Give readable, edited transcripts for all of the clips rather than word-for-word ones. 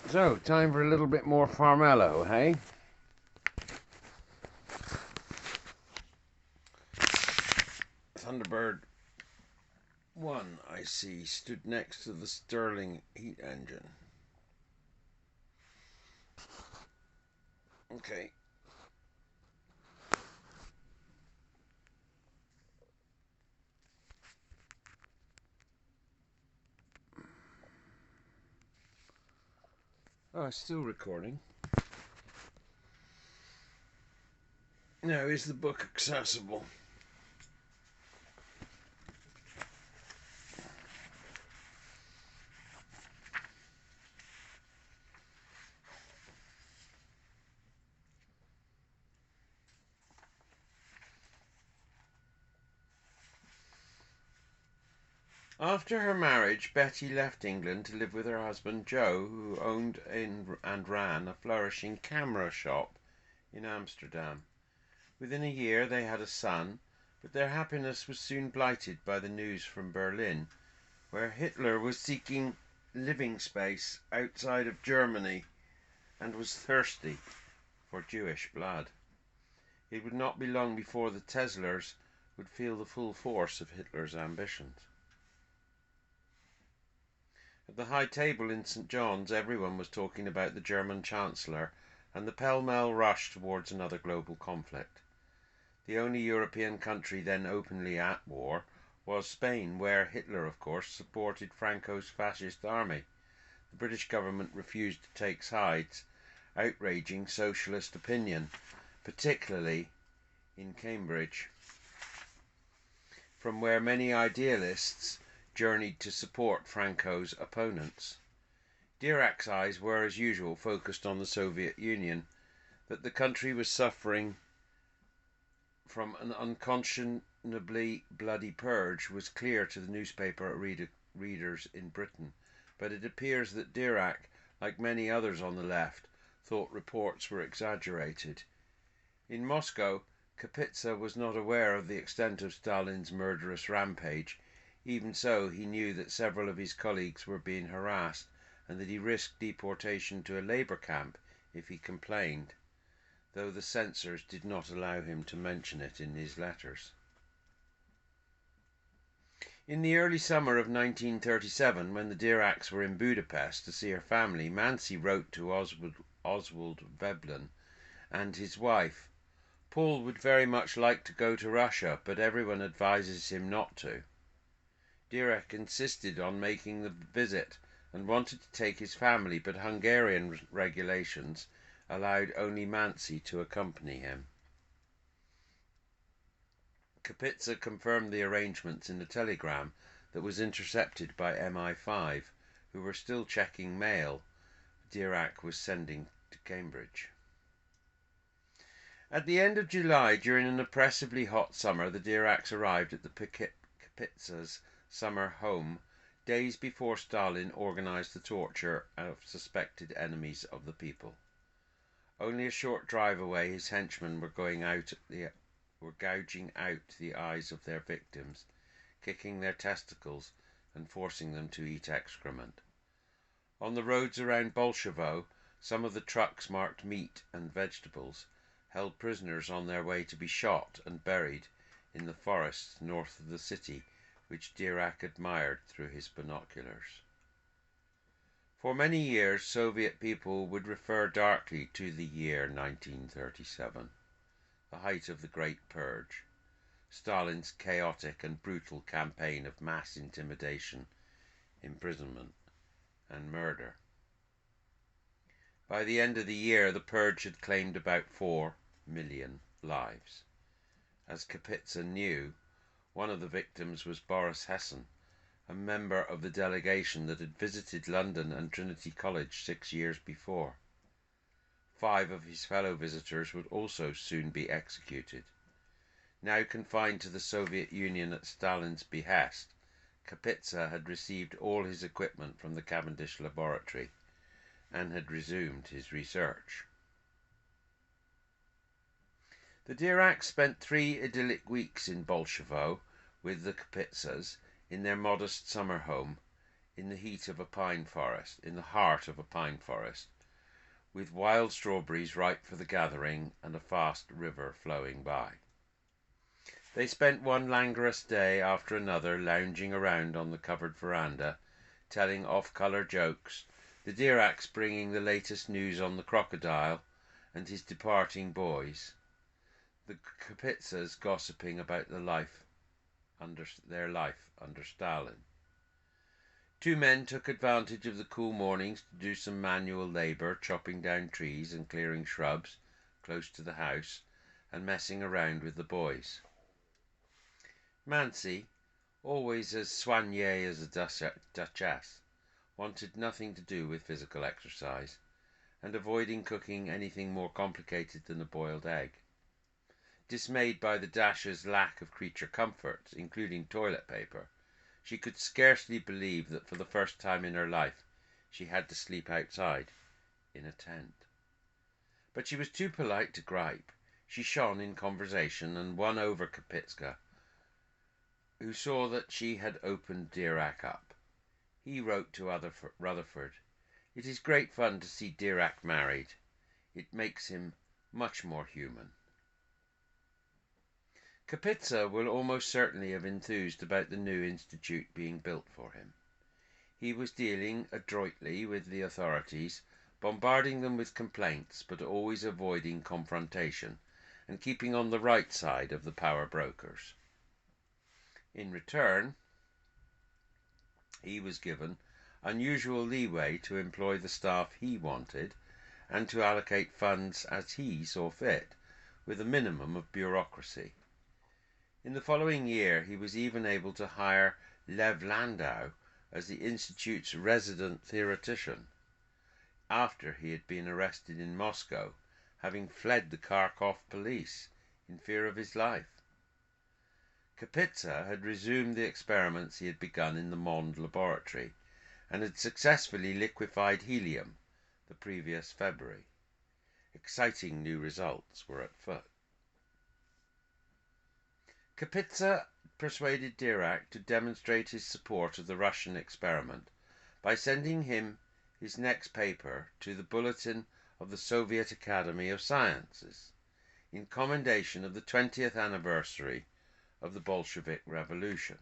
So, time for a little bit more Farmello, hey? Thunderbird 1, I see, stood next to the Stirling heat engine. Okay. Oh, it's still recording. Now, is the book accessible? After her marriage, Betty left England to live with her husband Joe, who owned and ran a flourishing camera shop in Amsterdam. Within a year they had a son, but their happiness was soon blighted by the news from Berlin, where Hitler was seeking living space outside of Germany and was thirsty for Jewish blood. It would not be long before the Teslers would feel the full force of Hitler's ambitions. At the high table in St. John's, everyone was talking about the German Chancellor and the pell-mell rush towards another global conflict. The only European country then openly at war was Spain, where Hitler, of course, supported Franco's fascist army. The British government refused to take sides, outraging socialist opinion, particularly in Cambridge, from where many idealists journeyed to support Franco's opponents. Dirac's eyes were, as usual, focused on the Soviet Union. That the country was suffering from an unconscionably bloody purge was clear to the newspaper readers in Britain, but it appears that Dirac, like many others on the left, thought reports were exaggerated. In Moscow, Kapitsa was not aware of the extent of Stalin's murderous rampage. Even so, he knew that several of his colleagues were being harassed and that he risked deportation to a labour camp if he complained, though the censors did not allow him to mention it in his letters. In the early summer of 1937, when the Diracs were in Budapest to see her family, Mansi wrote to Oswald Veblen and his wife, "Paul would very much like to go to Russia, but everyone advises him not to." Dirac insisted on making the visit and wanted to take his family, but Hungarian regulations allowed only Mansi to accompany him. Kapitsa confirmed the arrangements in a telegram that was intercepted by MI5, who were still checking mail Dirac was sending to Cambridge. At the end of July, during an oppressively hot summer, the Diracs arrived at the Kapitsa's summer home, days before Stalin organized the torture of suspected enemies of the people. Only a short drive away, his henchmen were gouging out the eyes of their victims, kicking their testicles and forcing them to eat excrement. On the roads around Bolshevo, some of the trucks marked meat and vegetables held prisoners on their way to be shot and buried in the forests north of the city, which Dirac admired through his binoculars. For many years, Soviet people would refer darkly to the year 1937, the height of the Great Purge, Stalin's chaotic and brutal campaign of mass intimidation, imprisonment, and murder. By the end of the year, the purge had claimed about 4 million lives. As Kapitsa knew, one of the victims was Boris Hessen, a member of the delegation that had visited London and Trinity College 6 years before. 5 of his fellow visitors would also soon be executed. Now confined to the Soviet Union at Stalin's behest, Kapitsa had received all his equipment from the Cavendish laboratory and had resumed his research. The Diracs spent 3 idyllic weeks in Bolshevo with the Kapitsas in their modest summer home in the heat of a pine forest, in the heart of a pine forest, with wild strawberries ripe for the gathering and a fast river flowing by. They spent one languorous day after another lounging around on the covered veranda, telling off-colour jokes, the Diracs bringing the latest news on the crocodile and his departing boys, the Kapitsas gossiping about their life under Stalin. Two men took advantage of the cool mornings to do some manual labour, chopping down trees and clearing shrubs close to the house, and messing around with the boys. Mansi, always as soignée as a duchess, wanted nothing to do with physical exercise, and avoiding cooking anything more complicated than a boiled egg. Dismayed by the Dasher's lack of creature comforts, including toilet paper, she could scarcely believe that for the first time in her life she had to sleep outside, in a tent. But she was too polite to gripe. She shone in conversation and won over Kapitsa, who saw that she had opened Dirac up. He wrote to Rutherford, "It is great fun to see Dirac married. It makes him much more human." Kapitsa will almost certainly have enthused about the new institute being built for him. He was dealing adroitly with the authorities, bombarding them with complaints, but always avoiding confrontation, and keeping on the right side of the power brokers. In return, he was given unusual leeway to employ the staff he wanted and to allocate funds as he saw fit, with a minimum of bureaucracy. In the following year he was even able to hire Lev Landau as the Institute's resident theoretician, after he had been arrested in Moscow, having fled the Kharkov police in fear of his life. Kapitsa had resumed the experiments he had begun in the Mond laboratory, and had successfully liquefied helium the previous February. Exciting new results were at foot. Kapitsa persuaded Dirac to demonstrate his support of the Russian experiment by sending him his next paper to the Bulletin of the Soviet Academy of Sciences, in commendation of the 20th anniversary of the Bolshevik Revolution.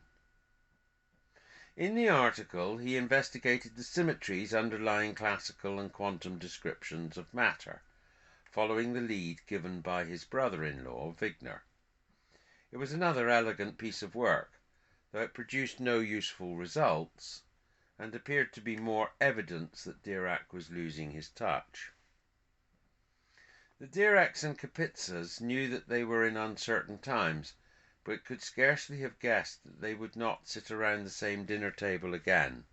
In the article, he investigated the symmetries underlying classical and quantum descriptions of matter, following the lead given by his brother-in-law, Wigner. It was another elegant piece of work, though it produced no useful results, and appeared to be more evidence that Dirac was losing his touch. The Diracs and Kapitsas knew that they were in uncertain times, but could scarcely have guessed that they would not sit around the same dinner table again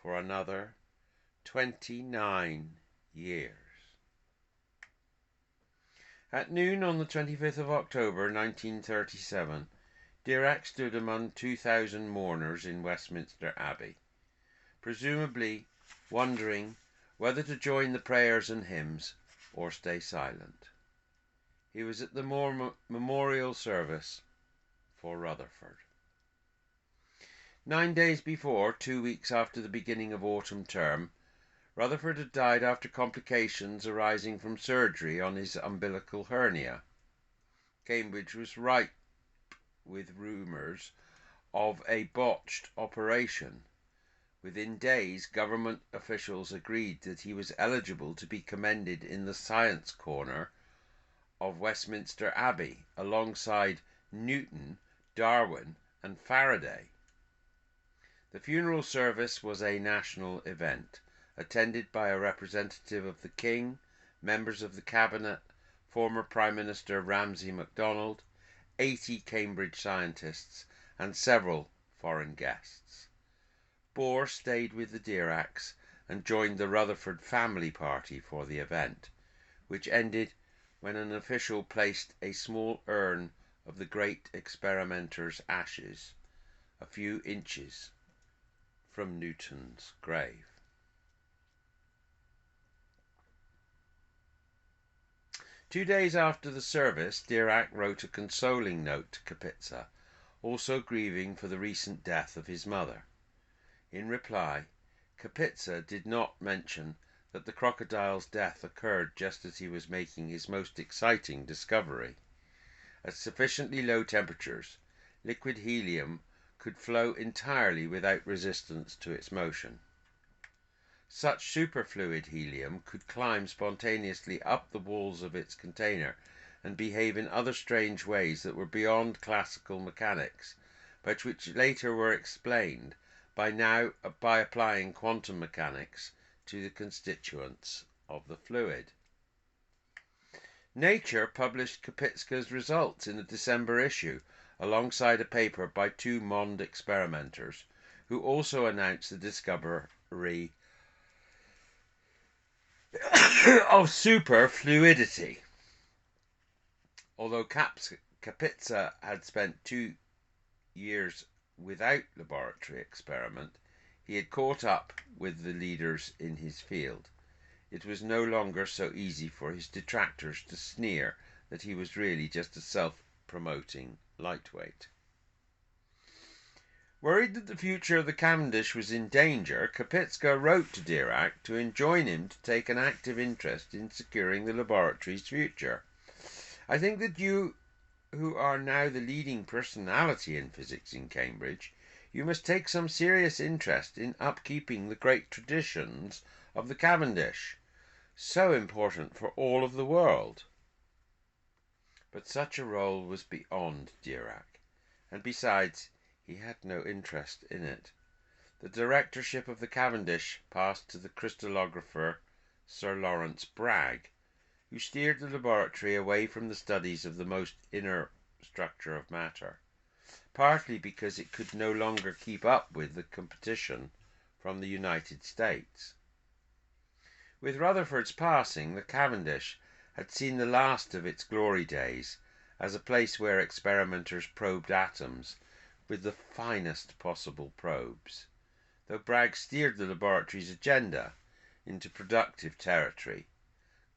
for another 29 years. At noon on the 25th of October 1937, Dirac stood among 2,000 mourners in Westminster Abbey, presumably wondering whether to join the prayers and hymns or stay silent. He was at the memorial service for Rutherford. 9 days before, 2 weeks after the beginning of autumn term, Rutherford had died after complications arising from surgery on his umbilical hernia. Cambridge was ripe with rumours of a botched operation. Within days, government officials agreed that he was eligible to be commended in the science corner of Westminster Abbey, alongside Newton, Darwin, and Faraday. The funeral service was a national event, attended by a representative of the King, members of the Cabinet, former Prime Minister Ramsay MacDonald, 80 Cambridge scientists, and several foreign guests. Bohr stayed with the Diracs and joined the Rutherford family party for the event, which ended when an official placed a small urn of the great experimenter's ashes a few inches from Newton's grave. Two days after the service, Dirac wrote a consoling note to Kapitsa, also grieving for the recent death of his mother. In reply, Kapitsa did not mention that the crocodile's death occurred just as he was making his most exciting discovery. At sufficiently low temperatures, liquid helium could flow entirely without resistance to its motion. Such superfluid helium could climb spontaneously up the walls of its container and behave in other strange ways that were beyond classical mechanics, but which later were explained by applying quantum mechanics to the constituents of the fluid. Nature published Kapitska's results in the December issue, alongside a paper by two Mond experimenters, who also announced the discovery of superfluidity. Although Kapitsa had spent 2 years without laboratory experiment, he had caught up with the leaders in his field. It was no longer so easy for his detractors to sneer that he was really just a self-promoting lightweight. Worried that the future of the Cavendish was in danger, Kapitsa wrote to Dirac to enjoin him to take an active interest in securing the laboratory's future. I think that you, who are now the leading personality in physics in Cambridge, you must take some serious interest in upkeeping the great traditions of the Cavendish, so important for all of the world. But such a role was beyond Dirac, and besides, he had no interest in it. The directorship of the Cavendish passed to the crystallographer Sir Lawrence Bragg, who steered the laboratory away from the studies of the most inner structure of matter, partly because it could no longer keep up with the competition from the United States. With Rutherford's passing, the Cavendish had seen the last of its glory days as a place where experimenters probed atoms with the finest possible probes, though Bragg steered the laboratory's agenda into productive territory,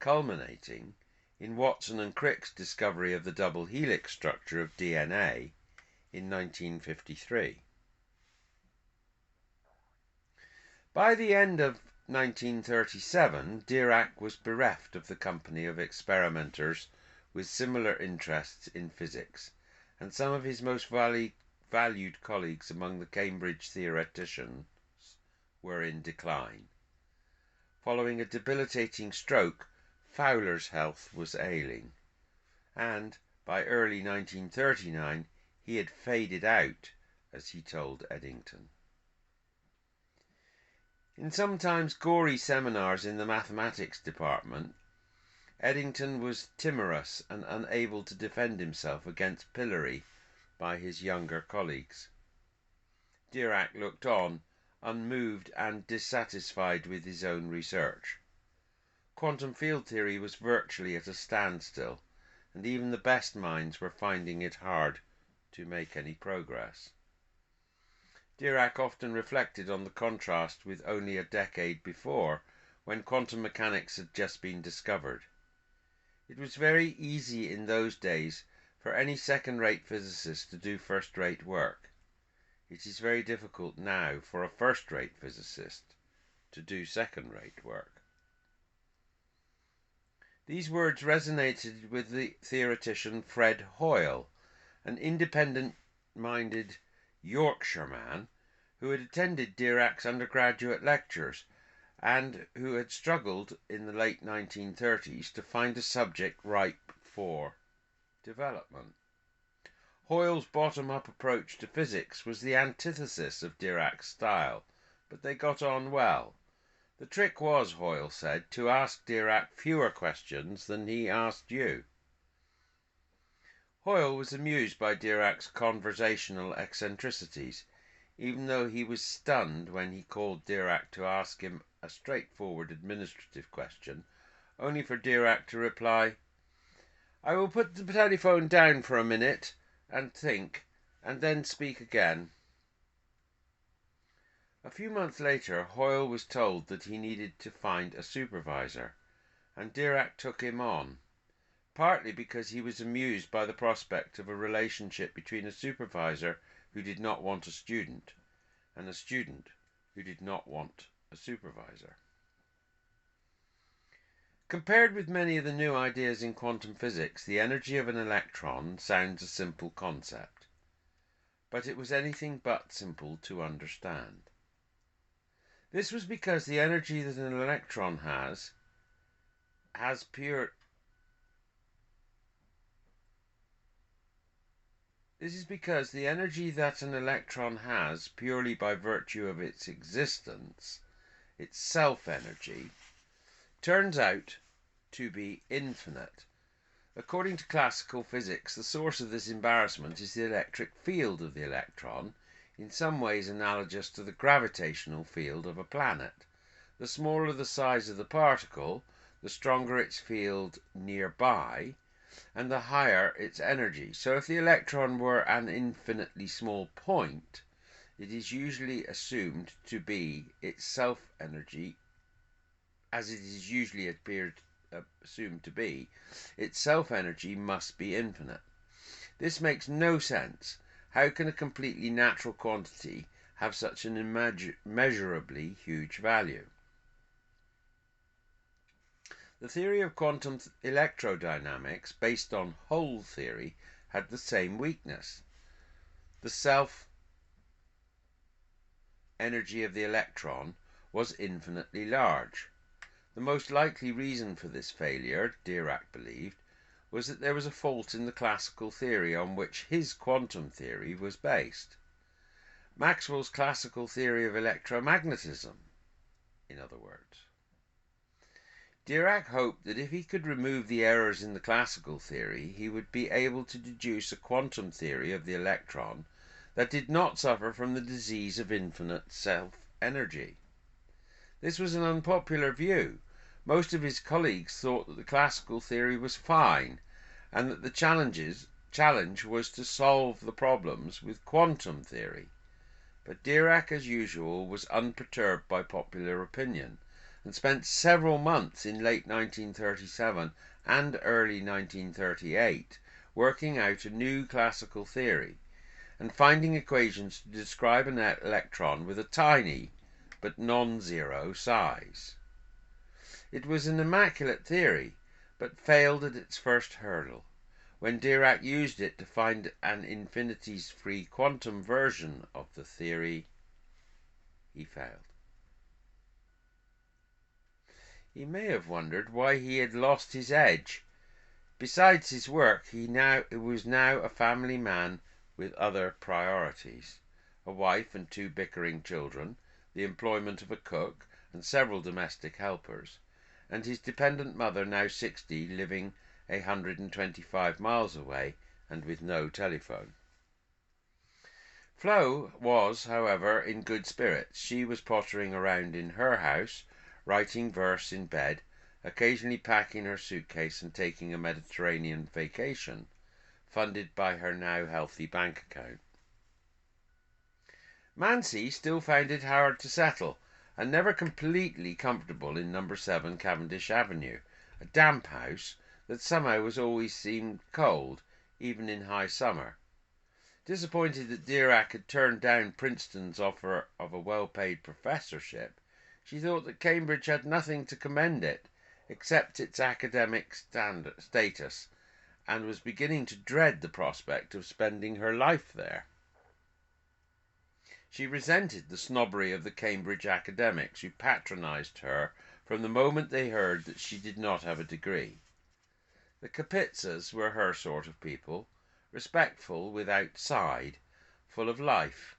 culminating in Watson and Crick's discovery of the double helix structure of DNA in 1953. By the end of 1937, Dirac was bereft of the company of experimenters with similar interests in physics, and some of his most valued colleagues among the Cambridge theoreticians were in decline. Following a debilitating stroke, Fowler's health was ailing, and by early 1939 he had faded out, as he told Eddington. In sometimes gory seminars in the mathematics department, Eddington was timorous and unable to defend himself against pillory by his younger colleagues. Dirac looked on, unmoved and dissatisfied with his own research. Quantum field theory was virtually at a standstill, and even the best minds were finding it hard to make any progress. Dirac often reflected on the contrast with only a decade before, when quantum mechanics had just been discovered. It was very easy in those days for any second-rate physicist to do first-rate work. It is very difficult now for a first-rate physicist to do second-rate work. These words resonated with the theoretician Fred Hoyle, an independent-minded Yorkshireman who had attended Dirac's undergraduate lectures and who had struggled in the late 1930s to find a subject ripe for development. Hoyle's bottom-up approach to physics was the antithesis of Dirac's style, but they got on well. The trick was, Hoyle said, to ask Dirac fewer questions than he asked you. Hoyle was amused by Dirac's conversational eccentricities, even though he was stunned when he called Dirac to ask him a straightforward administrative question, only for Dirac to reply, "I will put the telephone down for a minute and think, and then speak again." A few months later, Hoyle was told that he needed to find a supervisor, and Dirac took him on, partly because he was amused by the prospect of a relationship between a supervisor who did not want a student and a student who did not want a supervisor. Compared with many of the new ideas in quantum physics, the energy of an electron sounds a simple concept, but it was anything but simple to understand. This was because the energy that an electron has pure This is because the energy that an electron has purely by virtue of its existence, its self-energy, turns out to be infinite. According to classical physics, the source of this embarrassment is the electric field of the electron, in some ways analogous to the gravitational field of a planet. The smaller the size of the particle, the stronger its field nearby, and the higher its energy. So if the electron were an infinitely small point, it is usually assumed to be its self-energy, as it is usually assumed to be, its self-energy must be infinite. This makes no sense. How can a completely natural quantity have such an immeasurably huge value? The theory of quantum electrodynamics, based on hole theory, had the same weakness. The self-energy of the electron was infinitely large. The most likely reason for this failure, Dirac believed, was that there was a fault in the classical theory on which his quantum theory was based. Maxwell's classical theory of electromagnetism, in other words. Dirac hoped that if he could remove the errors in the classical theory, he would be able to deduce a quantum theory of the electron that did not suffer from the disease of infinite self-energy. This was an unpopular view. Most of his colleagues thought that the classical theory was fine, and that the challenge was to solve the problems with quantum theory. But Dirac, as usual, was unperturbed by popular opinion, and spent several months in late 1937 and early 1938 working out a new classical theory and finding equations to describe an electron with a tiny but non-zero size. It was an immaculate theory, but failed at its first hurdle. When Dirac used it to find an infinities-free quantum version of the theory, he failed. He may have wondered why he had lost his edge. Besides his work, he was now a family man with other priorities: a wife and 2 bickering children, the employment of a cook and several domestic helpers, and his dependent mother, now 60, living 125 miles away and with no telephone. Flo was, however, in good spirits. She was pottering around in her house, writing verse in bed, occasionally packing her suitcase and taking a Mediterranean vacation, funded by her now healthy bank account. Mancy still found it hard to settle, and never completely comfortable in No. 7 Cavendish Avenue, a damp house that somehow was always seemed cold, even in high summer. Disappointed that Dirac had turned down Princeton's offer of a well-paid professorship, she thought that Cambridge had nothing to commend it except its academic status, and was beginning to dread the prospect of spending her life there. She resented the snobbery of the Cambridge academics, who patronised her from the moment they heard that she did not have a degree. The Kapitzas were her sort of people, respectful without side, full of life,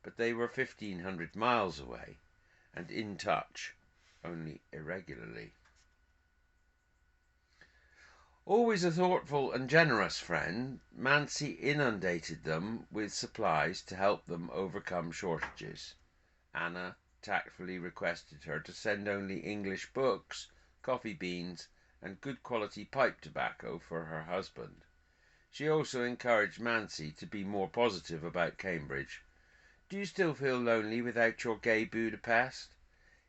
but they were 1,500 miles away, and in touch only irregularly. Always a thoughtful and generous friend, Mancy inundated them with supplies to help them overcome shortages. Anna tactfully requested her to send only English books, coffee beans, and good quality pipe tobacco for her husband. She also encouraged Mancy to be more positive about Cambridge. Do you still feel lonely without your gay Budapest?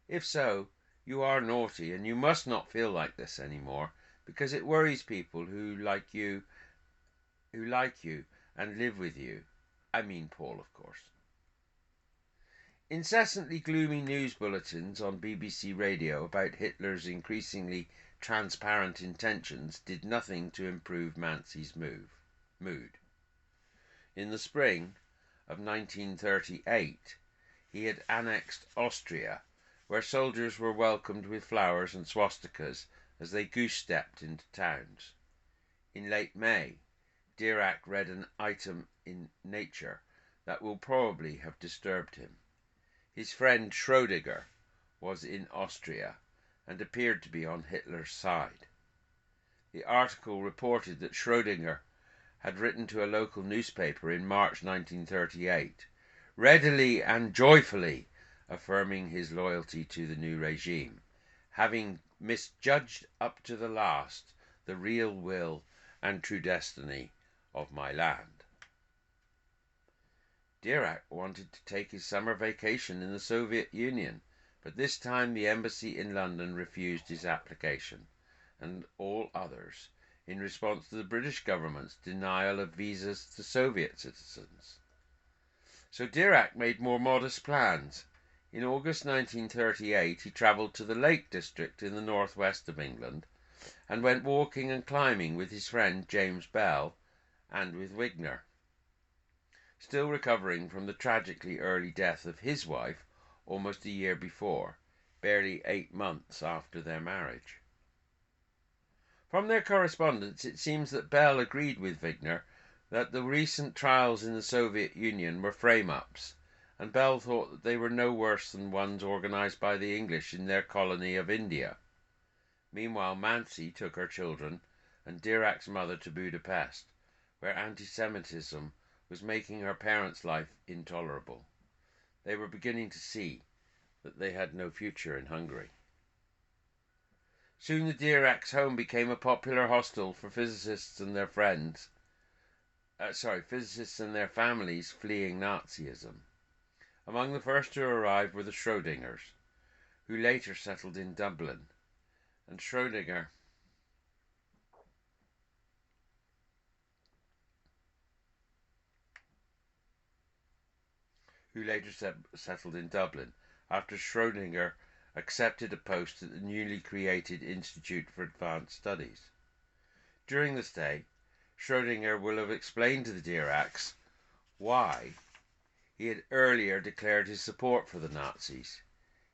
If so, you are naughty, and you must not feel like this any more, because it worries people who like you and live with you. I mean Paul, of course. Incessantly gloomy news bulletins on BBC Radio about Hitler's increasingly transparent intentions did nothing to improve Manzi's mood. In the spring of 1938, he had annexed Austria, where soldiers were welcomed with flowers and swastikas as they goose-stepped into towns. In late May, Dirac read an item in Nature that will probably have disturbed him. His friend Schrödinger was in Austria and appeared to be on Hitler's side. The article reported that Schrödinger had written to a local newspaper in March 1938, readily and joyfully affirming his loyalty to the new regime, having misjudged up to the last the real will and true destiny of my land. Dirac wanted to take his summer vacation in the Soviet Union, but this time the embassy in London refused his application, and all others, in response to the British government's denial of visas to Soviet citizens. So Dirac made more modest plans. In August 1938 he travelled to the Lake District in the northwest of England and went walking and climbing with his friend James Bell and with Wigner. Still recovering from the tragically early death of his wife almost a year before, barely 8 months after their marriage. From their correspondence it seems that Bell agreed with Wigner that the recent trials in the Soviet Union were frame-ups, and Bell thought that they were no worse than ones organised by the English in their colony of India. Meanwhile Manzi took her children and Dirac's mother to Budapest, where anti-Semitism was making her parents' life intolerable. They were beginning to see that they had no future in Hungary. Soon the Dirac's home became a popular hostel for physicists and their families fleeing Nazism. Among the first to arrive were the Schrödingers, who later settled in Dublin, and Schrödinger settled in Dublin after Schrödinger accepted a post at the newly created Institute for Advanced Studies. During the stay, Schrödinger will have explained to the Diracs why he had earlier declared his support for the Nazis.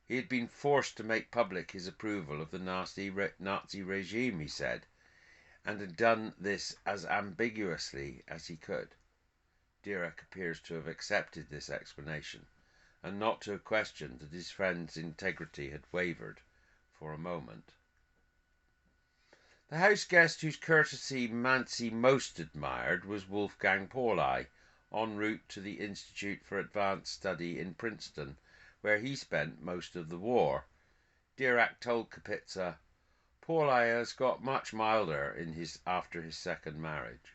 He had been forced to make public his approval of the Nazi regime, he said, and had done this as ambiguously as he could. Dirac appears to have accepted this explanation, and not to have questioned that his friend's integrity had wavered for a moment. The house guest whose courtesy Manzi most admired was Wolfgang Pauli, en route to the Institute for Advanced Study in Princeton, where he spent most of the war. Dirac told Kapitsa, "Pauli has got much milder after his second marriage."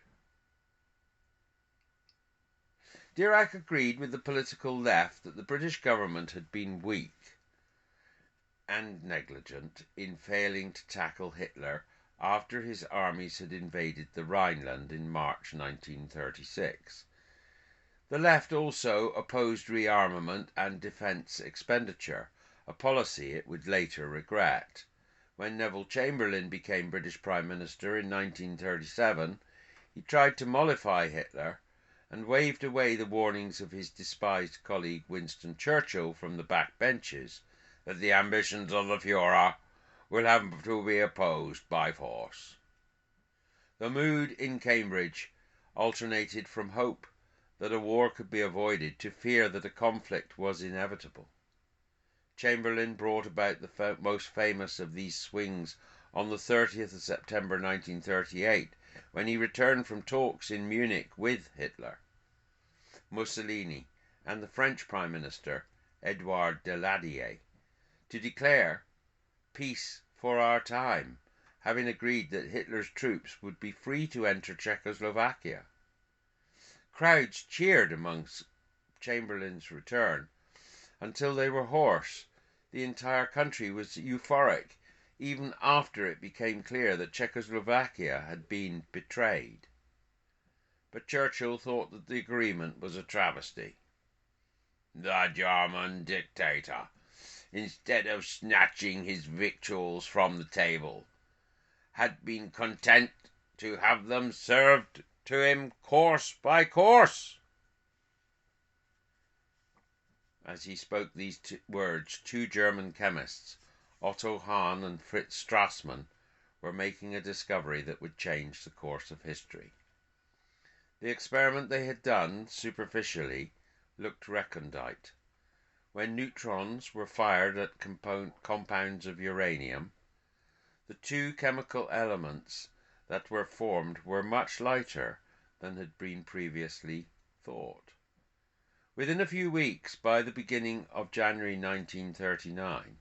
Dirac agreed with the political left that the British government had been weak and negligent in failing to tackle Hitler after his armies had invaded the Rhineland in March 1936. The left also opposed rearmament and defence expenditure, a policy it would later regret. When Neville Chamberlain became British Prime Minister in 1937, he tried to mollify Hitler and waved away the warnings of his despised colleague Winston Churchill from the back benches that the ambitions of the Führer will have to be opposed by force. The mood in Cambridge alternated from hope that a war could be avoided to fear that a conflict was inevitable. Chamberlain brought about the most famous of these swings on the 30th of September 1938, when he returned from talks in Munich with Hitler, Mussolini, and the French Prime Minister, Edouard Daladier, to declare peace for our time, having agreed that Hitler's troops would be free to enter Czechoslovakia. Crowds cheered amongst Chamberlain's return until they were hoarse. The entire country was euphoric, even after it became clear that Czechoslovakia had been betrayed. But Churchill thought that the agreement was a travesty. The German dictator, instead of snatching his victuals from the table, had been content to have them served to him course by course. As he spoke these words, two German chemists, Otto Hahn and Fritz Strassmann, were making a discovery that would change the course of history. The experiment they had done, superficially, looked recondite. When neutrons were fired at compounds of uranium, the two chemical elements that were formed were much lighter than had been previously thought. Within a few weeks, by the beginning of January 1939,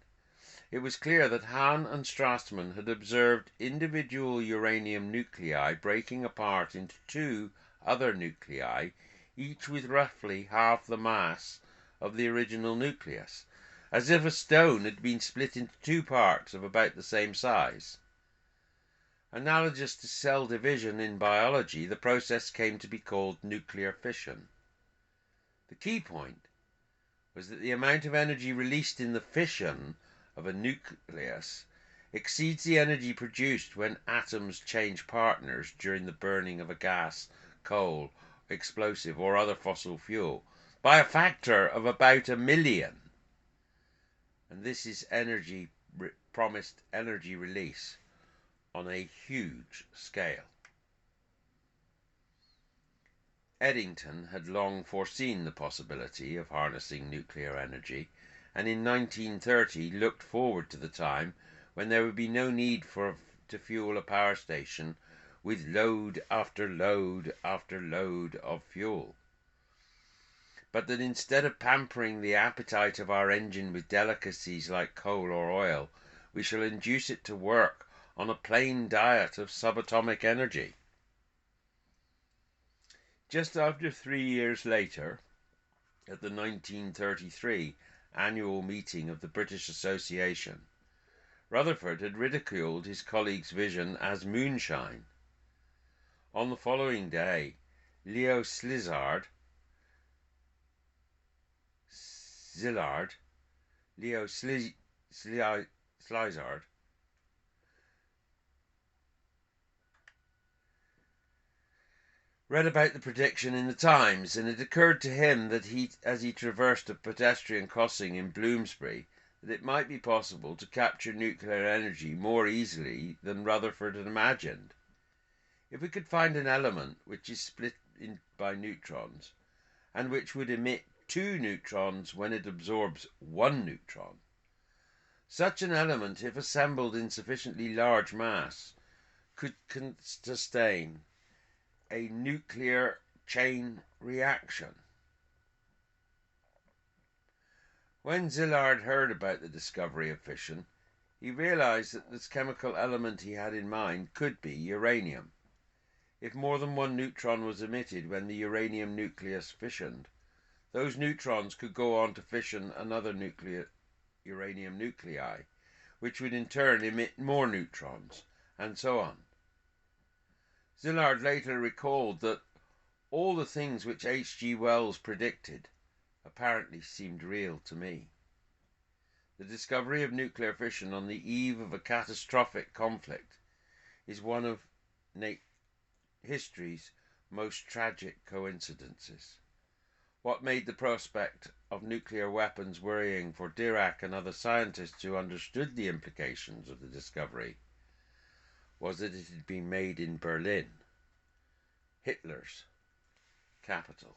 it was clear that Hahn and Strassmann had observed individual uranium nuclei breaking apart into two other nuclei, each with roughly half the mass of the original nucleus, as if a stone had been split into two parts of about the same size. Analogous to cell division in biology, the process came to be called nuclear fission. The key point was that the amount of energy released in the fission of a nucleus exceeds the energy produced when atoms change partners during the burning of a gas, coal, explosive, or other fossil fuel by a factor of about 1,000,000. And this is promised energy release on a huge scale. Eddington had long foreseen the possibility of harnessing nuclear energy, and in 1930 looked forward to the time when there would be no need to fuel a power station with load after load after load of fuel, but that instead of pampering the appetite of our engine with delicacies like coal or oil, we shall induce it to work on a plain diet of subatomic energy. Just after 3 years later, at the 1933 annual meeting of the British Association, Rutherford had ridiculed his colleague's vision as moonshine. On the following day, Leo Szilard read about the prediction in the Times, and it occurred to him that as he traversed a pedestrian crossing in Bloomsbury, that it might be possible to capture nuclear energy more easily than Rutherford had imagined. If we could find an element which is split by neutrons, and which would emit 2 neutrons when it absorbs 1 neutron, such an element, if assembled in sufficiently large mass, could sustain a nuclear chain reaction. When Szilard heard about the discovery of fission, he realized that this chemical element he had in mind could be uranium. If more than 1 neutron was emitted when the uranium nucleus fissioned, those neutrons could go on to fission another uranium nuclei, which would in turn emit more neutrons, and so on. Szilard later recalled that all the things which H.G. Wells predicted apparently seemed real to me. The discovery of nuclear fission on the eve of a catastrophic conflict is one of history's most tragic coincidences. What made the prospect of nuclear weapons worrying for Dirac and other scientists who understood the implications of the discovery was that it had been made in Berlin, Hitler's capital.